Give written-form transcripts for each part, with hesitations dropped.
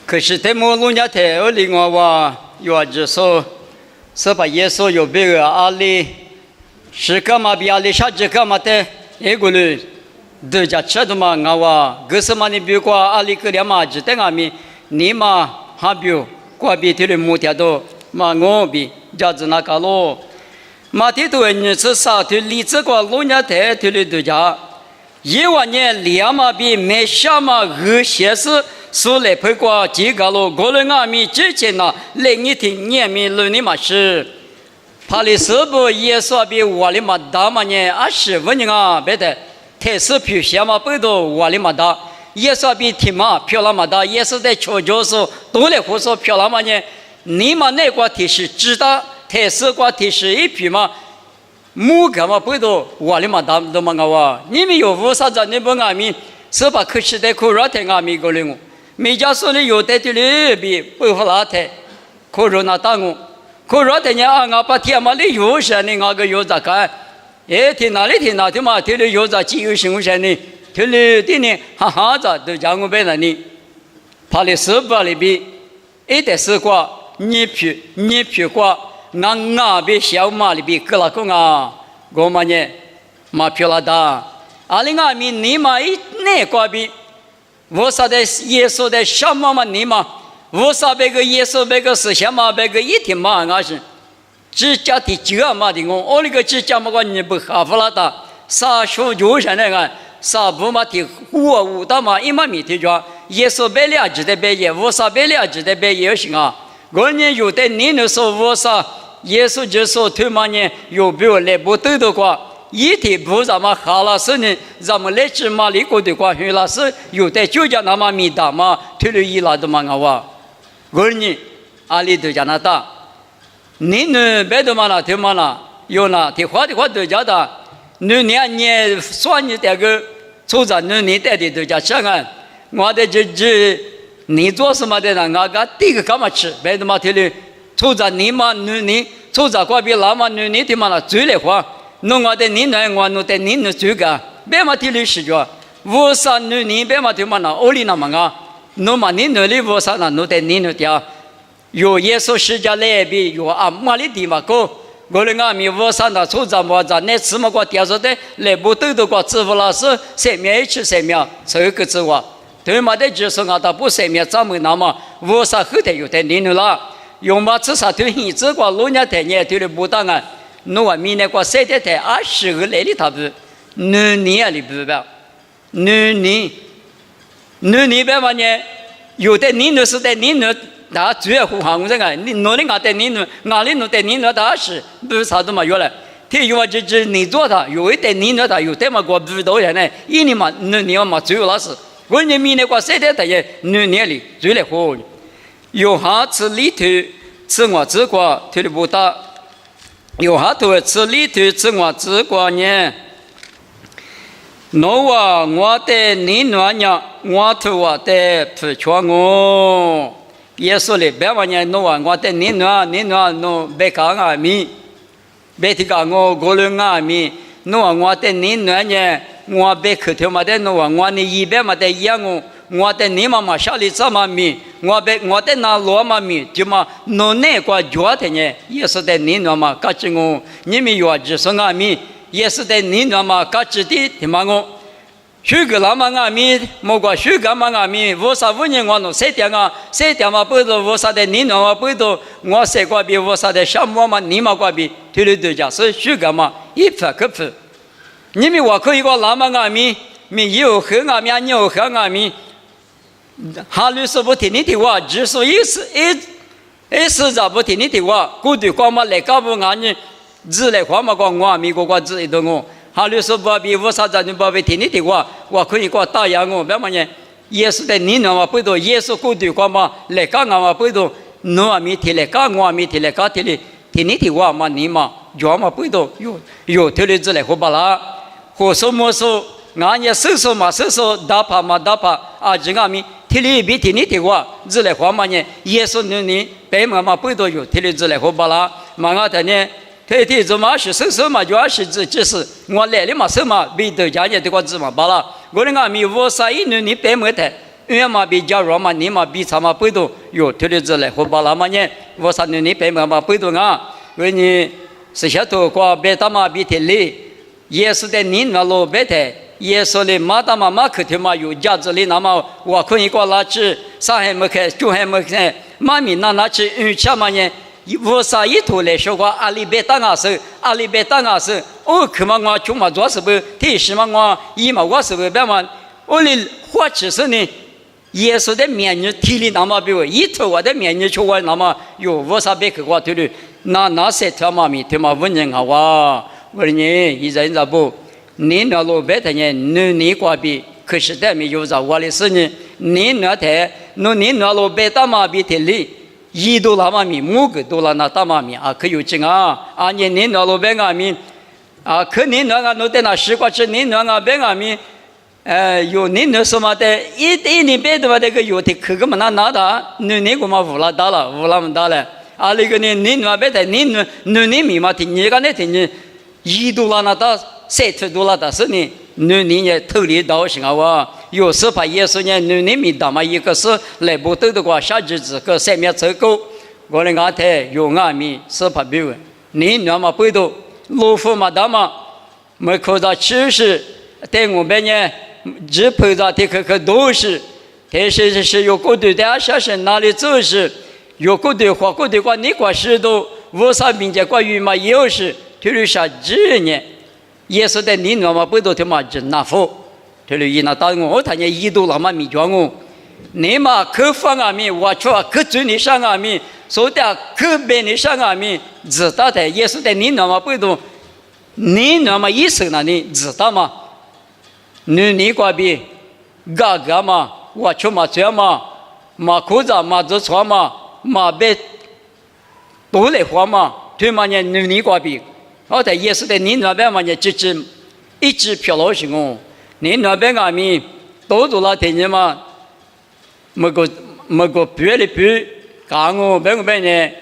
可是他们人家太恶劣哇，有只说把耶稣有别个阿里，是干嘛比阿里啥子干嘛的？一个人都家吃的嘛，我哇，可是嘛你比过阿里个两嘛只等阿米，你嘛还比过比他的木条多嘛我比家子那个咯，嘛他都你是啥？他理这个人家太他的都家，一万年两嘛比没啥嘛恶些事。苏来陪过几个路，过了阿米之前呢，另一天年米路你嘛是，帕里斯布耶稣比我里嘛大嘛呢，25年啊，别的，太师票些嘛不多我里嘛大，耶稣比天嘛票那么大，耶稣在求救时都来胡说票那么呢，你嘛那个提示知道，太师个提示一票嘛，木个嘛不多我里嘛大都嘛我，你们有无啥子你不阿米，是把可惜的苦热天阿米个了我。每家说的有的这里比不服拉台，可热那当我，可热的呢我把天嘛的有啥呢？我个有咋干？哎，天哪里天哪天嘛，天里有咋只有什么啥呢？天里的呢，哈哈咋都讲我别那里，怕的是把里边，一点是过你皮过，我比小马里边格拉公啊，我嘛呢，马皮拉达，阿里阿米你嘛一那过比。我说的耶稣的什么嘛你嘛？我说别个耶稣别个是什么？别个一天嘛俺是，只家的这嘛的我那个只家嘛个你不哈弗拉达，啥说就是那个啥不嘛的我舞蹈嘛一嘛没听着，耶稣别了知的别耶，我说别了知的别也行啊。我呢有的你那说我说耶稣就说他嘛呢有别来不对的话。一天不咱们哈拉斯呢，咱们来吃嘛里国的话，原来是有的就叫那么米大嘛，退了一拉的嘛我呢，阿里都讲那大，你呢别的嘛那听嘛那，有那听话的话都讲的，你算你这个出长你带的都讲上岸，我的这你做什么的呢？我个第一个干嘛吃？别的嘛听了，出长你嘛你出长过比老嘛你听嘛那嘴来话。弄我的你呢，我弄的你呢，这个别嘛提历史着，我说你别嘛提嘛那欧里那么啊，弄嘛你那里我说那弄的你那点，有耶稣世界来比有啊马里地嘛个，我那阿米我说那出咱么咱那次么个点说的来不都都个支付老师三秒一去三秒，这个字话，对嘛的就是俺他不三秒咱们那么我说后头有的你那啦，用嘛至少对你这个老年代呢对的不当啊。侬话明年过3天台20个来里头不，农年里不吧？农年别嘛呢？有的你那是在你那那主要护航我这个，你哪里俺在你那，哪里弄在你那20不是啥都没有了。他有话就是你做他，有一点你那他有的嘛过不到人呢，一年嘛农年嘛只有老师，我年明年过3天台也农年里最来活，有下次里头吃我吃过，他的不大。有好多吃里头吃我吃过呢，侬话我的你暖呀，我头我的不全我，耶稣里别话呢，侬话我的你暖侬别讲阿米，别提讲我过了阿米，侬话我的你暖呢，我别口头嘛的侬话我你一边嘛的一样我的你妈妈下里这么米，我的那罗嘛米，就嘛侬那个脚的呢，也是在你那嘛，嘎子我，你们有只是阿米，也是在你那嘛，嘎子的听嘛我，许个那么阿米，莫个许个嘛阿米，我啥5年我弄3点嘛不多，我啥在你那嘛不多，我3个比我啥在什么嘛你嘛个比，对了对家是许个嘛一分可分，你们我可以个那么阿米，没有和阿米，你有和阿米。哈律师不听你的话，只说一时咋不听你的话，过对光嘛来搞不俺呢，只来话嘛光我美国个只一顿我，哈律师不比我啥子你不听你的话，我可以个打压我，别么呢？耶稣在你那嘛不多，耶稣过对光嘛来搞俺嘛不多，侬啊没听来搞我没听来搞听你听你的话嘛你嘛叫嘛不多，有听你只来活巴拉，活什么说？俺也手嘛手打怕嘛打怕啊！这个咪听你比听你的话，只来话嘛呢？耶稣你白嘛嘛不多有，听你只来活巴拉嘛俺的呢？天天做嘛是手嘛就20只是我来了嘛手嘛比得家人这个字嘛巴拉，我那个咪我啥一年你白没得，原嘛比较弱嘛，你嘛比他嘛背多有推的之类，或把那么呢，我啥呢？你白嘛背多啊？为你是下头过白大嘛比天里，耶稣的你那路白的，耶稣的马大嘛可天嘛有价值里，那么我可以过来吃，啥还没开，酒还没开，妈咪那吃吃嘛呢？我啥一头来说过阿里白大啊是，阿里白大啊是，哦，可嘛我就嘛做是不？提示嘛我一嘛我是不白嘛？我的话只是呢。耶稣的面日体力那么比我一头我的面日出我那么有我啥别个话对的那些他妈咪他妈问人好哇我呢一人咋不你那路白的呢你挂比可是他们有啥我的事呢你那台你那路白大妈比体力一度那么咪五个多了那大妈咪啊可有劲啊啊你那路白阿咪啊可你那个在那十块钱你那个白阿咪有你那什么的，一年别的话，这个有的可个么拿的，你个嘛乌拉达了，乌拉么达了，啊，那个你那别的，你密码听，你个那听你$1那到$30的是呢，你也偷离到行啊哇，有时把耶稣呢，你密达嘛一个是来不到的话，下日子个3面走够，我那个台有俺米是怕别个，你那么不多，老夫嘛达嘛，没看到其实在我们呢。只碰到的可都是，但是有个对的，小是哪里做事，有个对话，个对话，你管事都无啥并且关于嘛有事，推了啥几年，也是在你那么不多的嘛真难服，推了一那当我他呢一度那么迷状我，你嘛可方阿米，我说可准你上阿米，说的可别你上阿米，知道的也是在你那么不多，你那么意思那你知道吗？你挂比，嘎嘛，我出嘛这嘛，嘛裤子嘛做错嘛，嘛别多来花嘛，对嘛呢？你挂比，我在也是在你那边嘛呢，一直飘落去哦。你那边阿米多做了天嘛，没个别的别，干我边呢。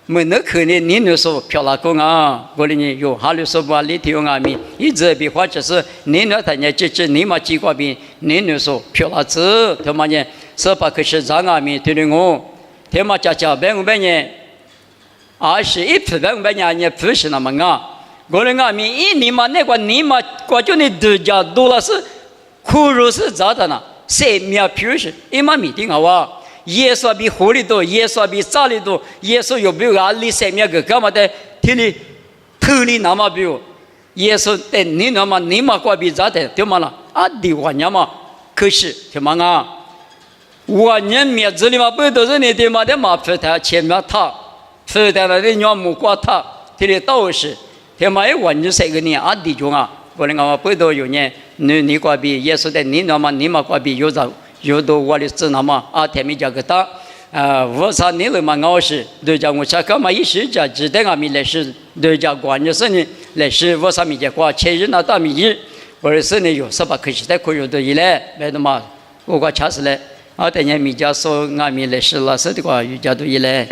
没那可能，你那说漂亮工啊，我的呢有哈里说吧，里头有阿米，一直比或者是你那他呢，这你嘛几个比你那说漂亮子，他妈呢，是把可是让阿米对的我，他妈家边呢，21呢不是那么啊，我的阿米一你嘛那个你嘛，我就你度假多了是，苦肉是咋的呢？3面皮是，一嘛米定好啊。耶稣比狐狸多，耶稣比沙里多，耶稣有没有阿里3面个干嘛的？听你头里那么比如，耶稣在你那么你嘛过比咋的？对吗啦？啊，对我娘嘛，可是对吗啊？我娘面子里嘛不都是你对嘛的嘛？皮他前面他，皮他那的娘木瓜他，听你倒是，对嘛？我你3个人啊，对中啊，我那个不都有呢？你过比耶稣在你那么你嘛过比有咋？有的我的是那么啊，天没讲个大我啥你了嘛？我是对讲我啥干嘛一时讲只等俺们来是对讲关键是呢来是我啥米讲过前日那大米日，我是呢有18可惜在可有的一来来的嘛，我过查实来啊，等下米家说俺们来是老师的话有家都一来。